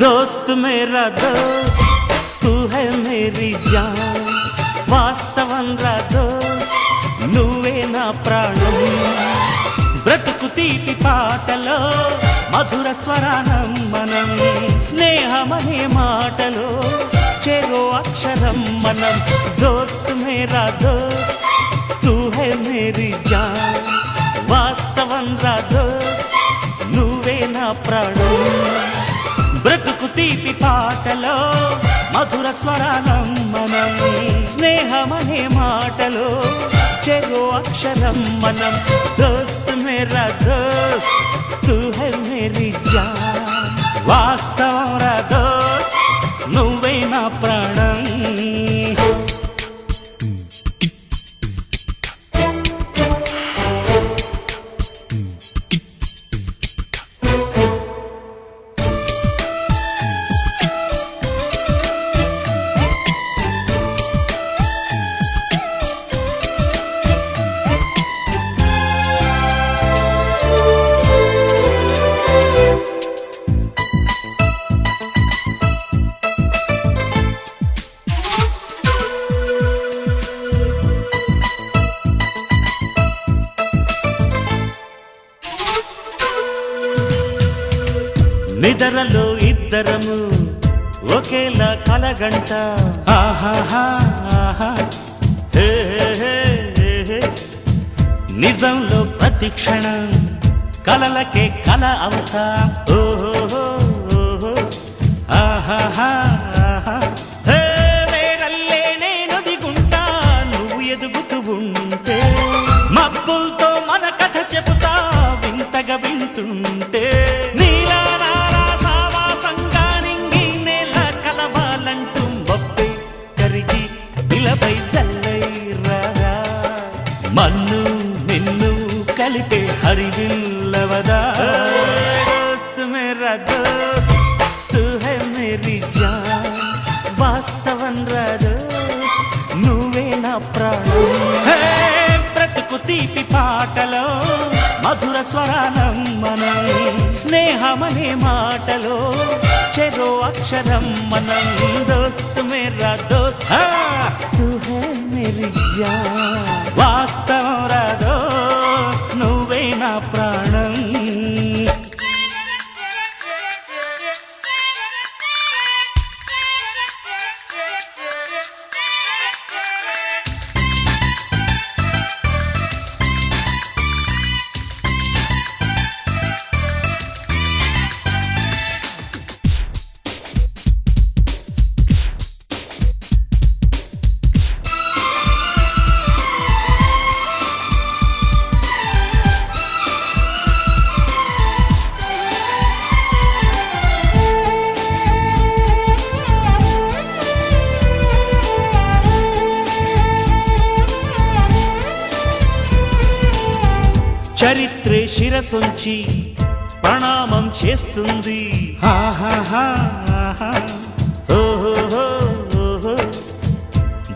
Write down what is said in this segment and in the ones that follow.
दोस्त मेरा दोस्त तू है मेरी जान వాస్తవం రా దోస్త్ నువ్వే నా ప్రాణం బ్రతుకు తీపి పాటలో మధుర స్వరానం మనం స్నేహమనే మాటలో చెరో అక్షరం మనం దోస్త్ మేరా దోస్త్ తూ హై మేరీ జాన్ వాస్తవం రా దోస్త్ నువ్వే నా ప్రాణం బ్రతుకు తీపి పాటలో మధుర స్వరానం మనం స్నేహమనే మాటలో చెరో అక్షరం మనం దోస్త్ మేరా దోస్త్ తూ హై మేరీ జాన్ వాస్తవం రా దోస్త్ నువ్వే నా ప్రాణం నిద్రలో ఇద్దరము ఒకేలా కలగంట ఆహాహా హే హే హే నిజంలో ప్రతి క్షణం కలలకే కల అవుతా ఓహో ఆహాహా హే నేనల్లే నేను దిగుంటా నువ్వు ఎదుగుతూ ఉంటే మబ్బులతో మన కథ చెబుతా వింతగా వింటుంటే మన్ను నిన్ను కలిపే హరివిల్లవదా దోస్త్ మేరా దోస్త్ తూ హై మేరీ జాన్ వాస్తవం రా దోస్త్ నువ్వే నా ప్రాణం బ్రతుకు తీపి పాటలో మధుర స్వరానం మనం స్నేహమనే మాటలో చెరో అక్షరం మనం దోస్త్ మేరా దోస్త్ తూ హై మేరీ జాన్ వాస్తవం రా దోస్త్ నువ్వే నా ప్రాణం చరిత్రే శిరసొంచి ప్రణామం చేస్తుంది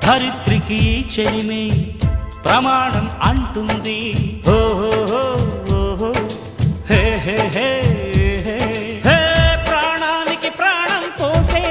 ధరిత్రికి చెలిమే ప్రమాణం అంటుంది హే హే హే హే ప్రాణానికి ప్రాణం పోసే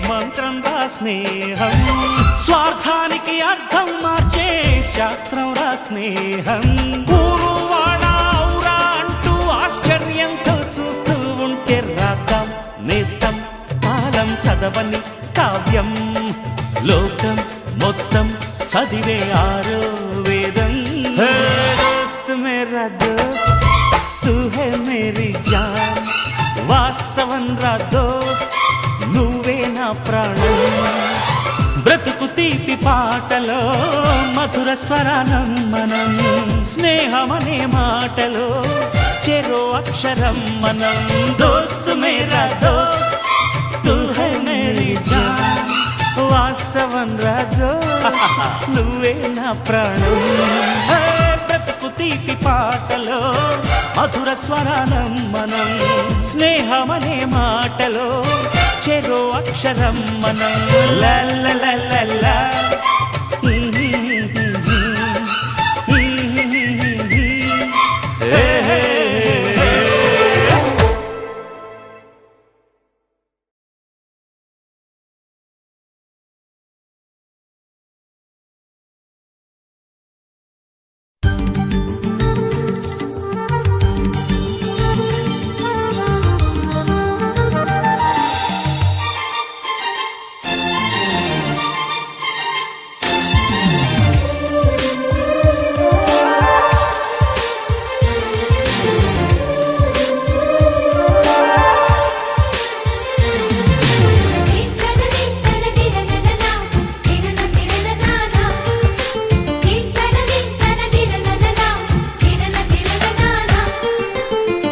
మంత్రం రా స్నేహం స్వార్థానికి అర్థం మార్చే శాస్త్రం రా స్నేహం నేస్తం కాలం చదవని కావ్యం లోకం మొత్తం చదివే ఆరో వేదం దోస్త్ మేరా దోస్త్ తూ హై మేరీ జాన్ వాస్తవం రా దోస్త్ నువ్వే నా ప్రాణం బ్రతుకు తీపి పాటలో మధుర స్వరానం మనం స్నేహమనే మాటలో చెరో అక్షరం మనం దోస్త్ మేరా దోస్త్ తూ హై మేరీ జాన్ వాస్తవం రా దోస్త్ నువ్వే నా ప్రాణం బ్రతుకు తీపి పాటలో మధుర స్వరానం మనం స్నేహమనే మాటలో చెరో అక్షరం మనం లా లా లా లా లా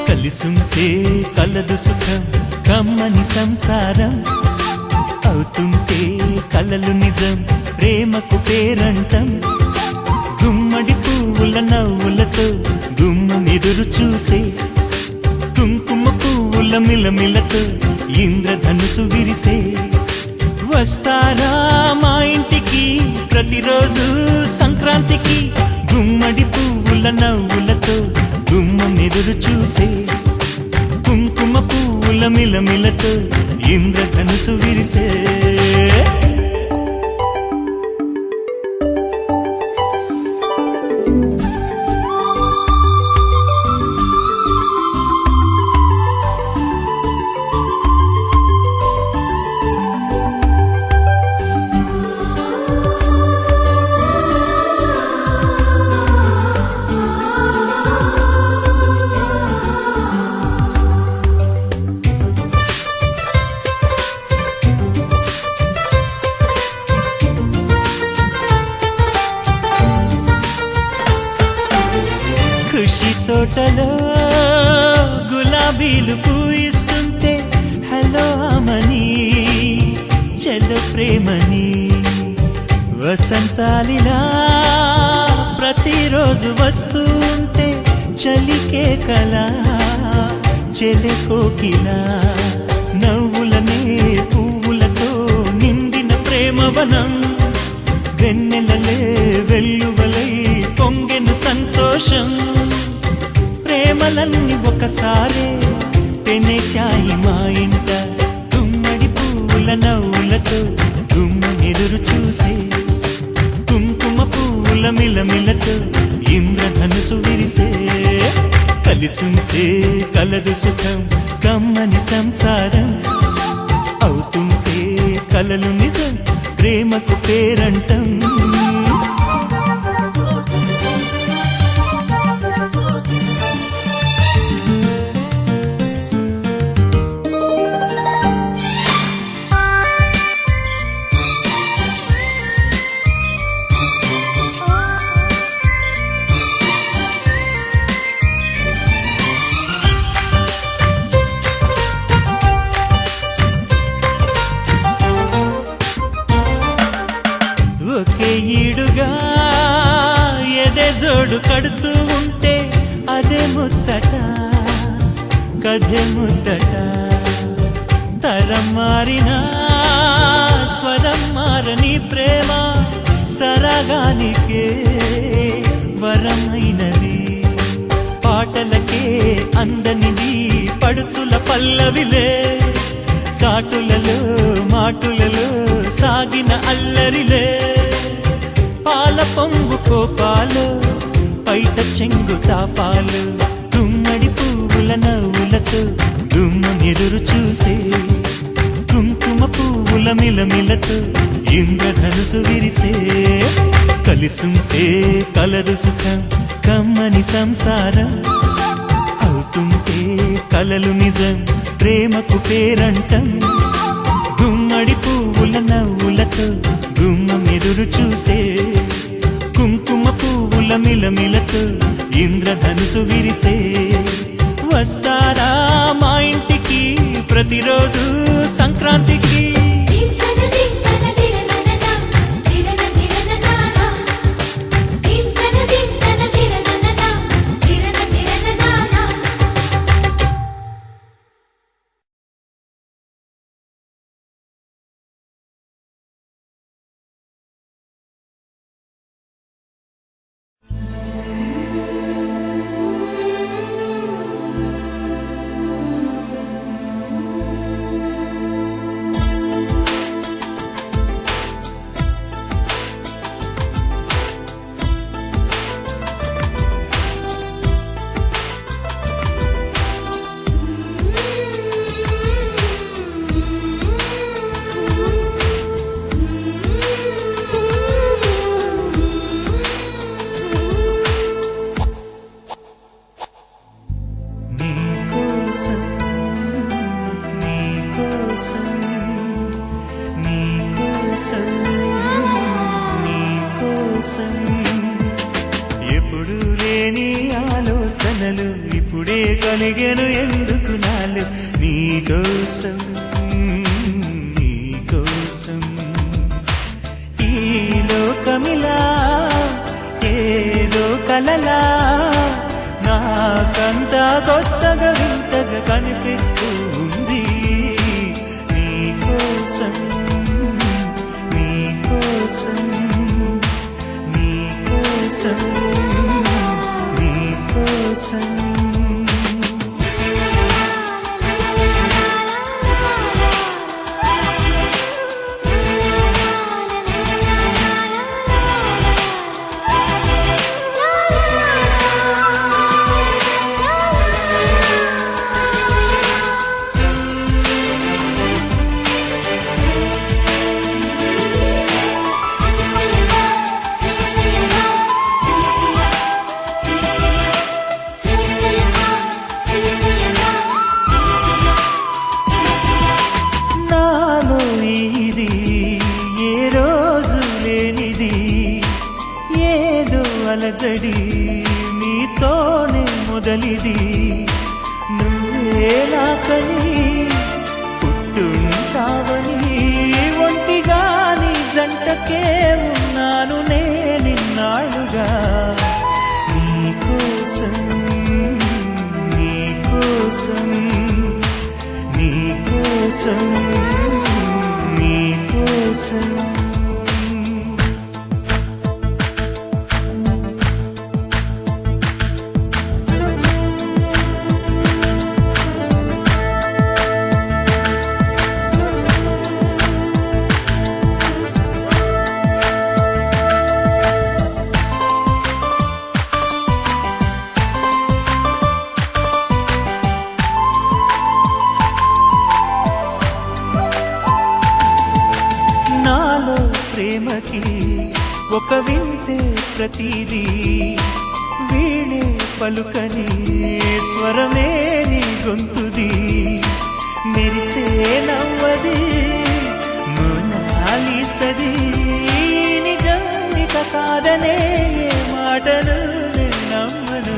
కలిసుంటే కలదు సుఖం కమ్మని సంసారం అవుతుంటే కలలు నిజం ప్రేమకు పేరంటం గుమ్మడి పువ్వుల నవ్వులతో గుమ్మం ఎదురు చూసే కుంకుమ పువ్వుల మిలమిలతో ఇంద్రధనుసు విరిసే వస్తారా మా ఇంటికి ప్రతిరోజు సంక్రాంతికి గుమ్మడి పువ్వుల నవ్వులతో గుమ్మం ఎదురు చూసే కుంకుమ పువ్వుల మిలమిలతో ఇంద్రధనుసు విరిసే ఖుషి తోటలో గులాబీలు పూయిస్తుంటే హలో అమని చలో ప్రేమని వసంతాలిలా ప్రతిరోజు వస్తూ ఉంటే చలికే కలా చెలె కోకిలా నవ్వులనే పువ్వులతో నిండిన ప్రేమవనం వెన్నెలలే వెల్లువలై పొంగెను సంతోషం ప్రేమలన్నీ ఒకసారే పెనేశాయి మా ఇంట గుమ్మడి పువ్వుల నవ్వులతో గుమ్మనెదురు చూసే కుంకుమ పువ్వుల మిలమిలతో ఇంద్రధనుసు విరిసే కలిసుంటే కలదు సుఖం కమ్మని సంసారం అవుతుంటే కలలు నిజం ప్రేమకు పేరంటం ఒకే ఈడుగా ఎదే జోడు కడుతూ ఉంటే అదే ముచ్చట కథే ముద్దట తరం మారినా స్వరం మారని ప్రేమ సరగానికే వరమైనది పాటలకే అందనిది పడుచుల పల్లవిలే చాటులలో మాటులలో సాగిన అల్లరిలే పాల పొంగు కోపాలు పైట చెంగు తాపాలు గుమ్మడి పువ్వుల నవ్వులతో గుమ్మనెదురు చూసే కుంకుమ పువ్వుల మిలమిలతో ఇంద్రధనుసు విరిసే కలిసుంటే కలదు సుఖం కమ్మని సంసారం అవుతుంటే కలలు నిజం ప్రేమకు పేరంటం గుమ్మడి పువ్వుల నవ్వులతో గుమ్మం ఎదురు చూసే కుంకుమ పువ్వుల మిలమిలతో ఇంద్రధనుసు విరిసే వస్తారా మా ఇంటికి ప్రతిరోజు సంక్రాంతికి. ఎప్పుడు లేని ఆలోచనలు ఇప్పుడే కలిగెను ఎందుకు నాలు నీకోసం నీకోసం. ఈ లోకమిలా ఏదో కలలా నాకంతా కొత్తగా వింతగా కనిపిస్తూ ఉంది. నీకోసం నీకోసం నీకోసం నీకోసం. అలజడి నీతోనే మొదలిది నువ్వే నాకని పుట్టుంటావని ఒంటిగా నీ జంటకే ఉన్నాను నేనిన్నాళ్ళుగా. నీకోసం నీకోసం నీకోసం నీకోసం. ప్రేమకి ఒక వింతే ప్రతిదీ వీణే పలుకని స్వరమే నీ గొంతుది మెరిసే నవ్వది మోనాలిసది నిజానిక కాదనే మాటను నమ్మను.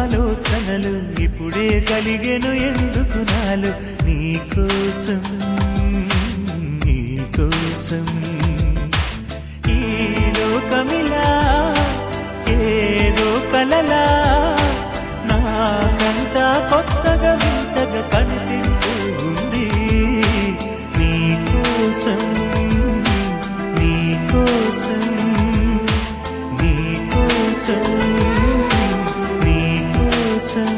ఆలోచనలు ఇప్పుడే కలిగెను ఎందుకు నాలు నీకోసం నీకోసం. ఈ లోకమిలా ఏదో కలలా నాకంతా కొత్తగా వింతగా కనిపిస్తూ ఉంది. నీకోసం నీకోసం నీకోసం నీకోసం.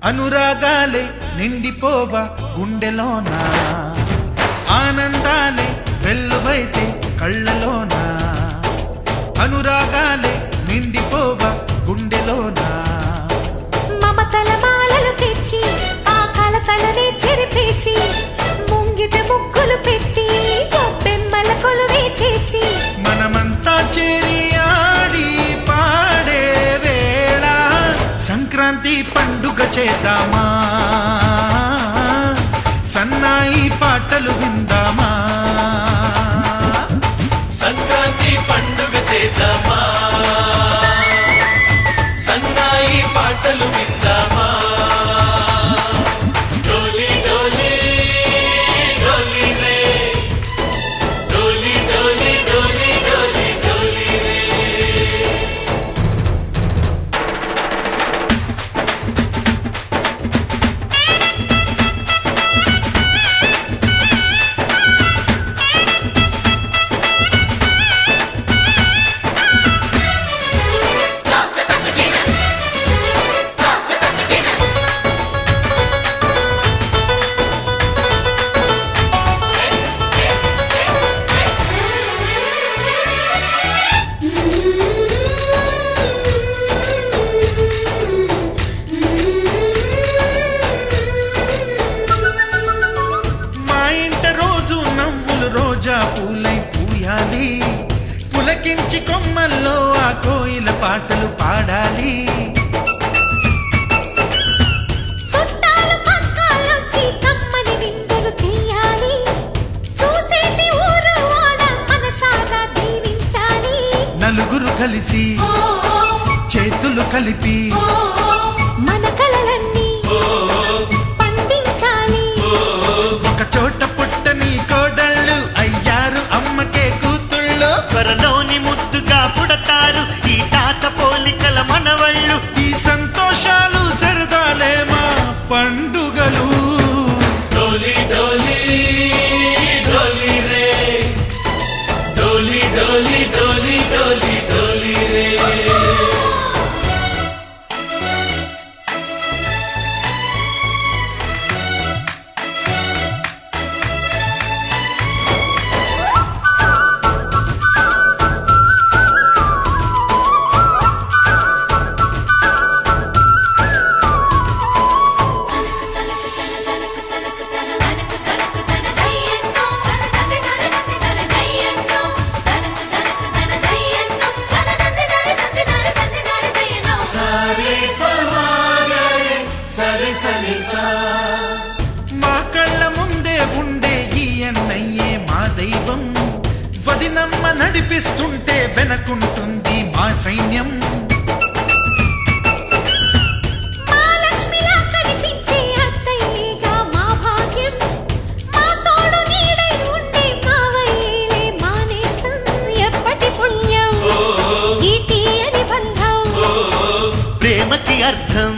అనురాగాలే నిండిపోవా గుండెలోన, ఆనందాలే వెల్లువైతే కళ్ళలోన. అనురాగాలే నిండిపోవా గుండెలోన, మమతల మాలలు తెచ్చి ఆ కలతలనే చెరిపేసి ముంగిట ముగ్గులు పెట్టి గొప్పెమ్మల కొలువే చేసి మనమంతా చేరి ఆడి పాడే వేళ సంక్రాంతి పండుగ చేద్దామా, సన్నాయి పాటలు విందామా. సంక్రాంతి పండుగ చేద్దామా, సన్నాయి పాటలు విందామా. డోలి డోలి డోలి రే, డోలి డోలి డోలి డోలి డోలి రే. మా ఇంట రోజు నవ్వులు రోజా పూలై పూయాలి, పులకించి కొమ్మల్లో ఆ కోయిల పాటలు పాడాలి. చుట్టాలు పక్కాలొచ్చి కమ్మని విందులు చెయ్యాలి, చూసేటి ఊరు వాడ మనసారా దీవించాలి. నలుగురు కలిసి చేతులు కలిపి మన కలలన్నీ పండించాలి. ఒక చోట పుట్టని కోడళ్ళు అయ్యారు అమ్మకే కూతుళ్ళు. త్వరలోని ముద్దుగా పుడతారు ఈ తాత పోలికల మనవళ్ళు. ఈ సంతోషాలు సరదాలే మా పండుగలు. డోలి డోలి డోలి రే, డోలి డోలి డోలి డోలి డోలి రే. మా కళ్ళ ముందే ఉండే ఈ అన్నయ్యే మా దైవం, వదినమ్మ నడిపిస్తుంటే వెనకుంటుంది మా సైన్యం. మా లక్ష్మిలా కనిపించే అత్తయ్యేగా మా భాగ్యం, మా తోడు నీడై ఉండే మావయ్యేలే మా నేస్తం. ఎప్పటి పుణ్యం ఈ తీయని బంధం, ప్రేమకి అర్థం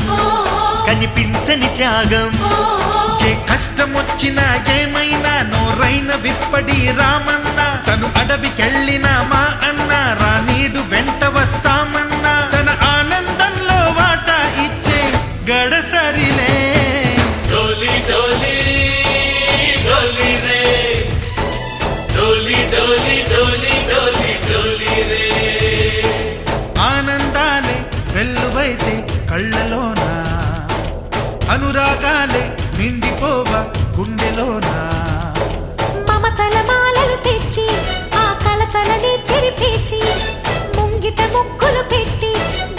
కనిపించని త్యాగం. ఏ కష్టం వచ్చినా ఏమైనా నోరైన విప్పడి రామన్న, తను అడవికెళ్ళిన మా అన్న రానీడు వెంట వస్తామన్నా. తన ఆనందంలో వాటా ఇచ్చే గడసరిలే. డోలి డోలి డోలి రే, డోలి డోలి డోలి డోలి డోలి రే. ఆనందాలే వెల్లువైతే కళ్ళలోన, అనురాగాలే నిండిపోవా గుండెలోన. మమతల మాలలు తెచ్చి ఆ కలతలని చెరిపేసి ముంగిట ముగ్గులు పెట్టి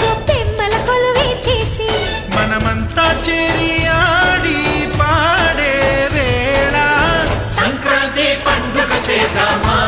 గొప్పెమ్మల కొలువే చేసి మనమంతా చేరి ఆడి పాడే వేళ సంక్రాంతి పండుగ చేద్దామా,